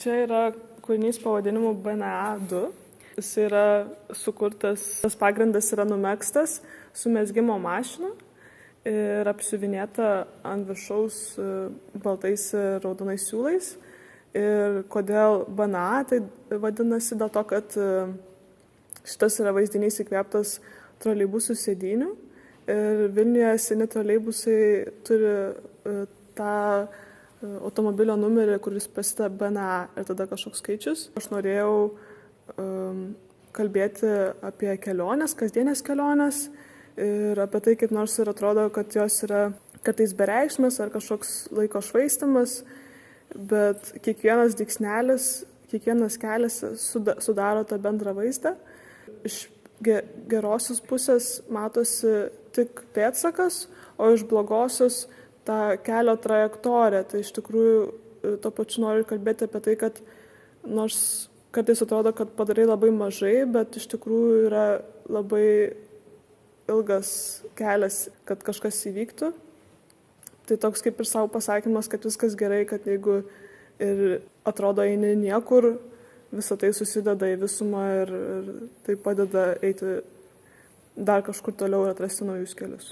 Čia yra kūrinys pavadinimu BNA 2. Jis yra sukurtas, tas pagrindas yra numegztas su mezgimo mašina ir apsiuvinėta ant viršaus baltais ir raudonais siūlais. Ir kodėl BNA, tai vadinasi dėl to, kad šitas yra vaizdinys įkvėptas troleibusų sėdynių. Ir Vilniuje seni troleibusai turi tą automobilio numerį, kuris prasideda BNA ir tada kažkoks skaičius. Aš norėjau kalbėti apie keliones, kasdienės keliones ir apie tai, kaip nors ir atrodo, kad jos yra kartais bereikšmės ar kažkoks laiko švaistymas, bet kiekvienas dygsnelis, kiekvienas kelias sudaro tą bendrą vaizdą. Iš gerosios pusės matosi tik pėdsakas, o iš blogosios tą kelio trajektoriją. Tai iš tikrųjų tuo pačiu noriu kalbėti apie tai, kad nors kartais atrodo, kad padarai labai mažai, bet iš tikrųjų yra labai ilgas kelias, kad kažkas įvyktų. Tai toks kaip ir savo pasakymas, kad viskas gerai, kad jeigu ir atrodo eini niekur, visą tai susideda į visumą ir tai padeda eiti dar kažkur toliau ir atrasti naujus kelius.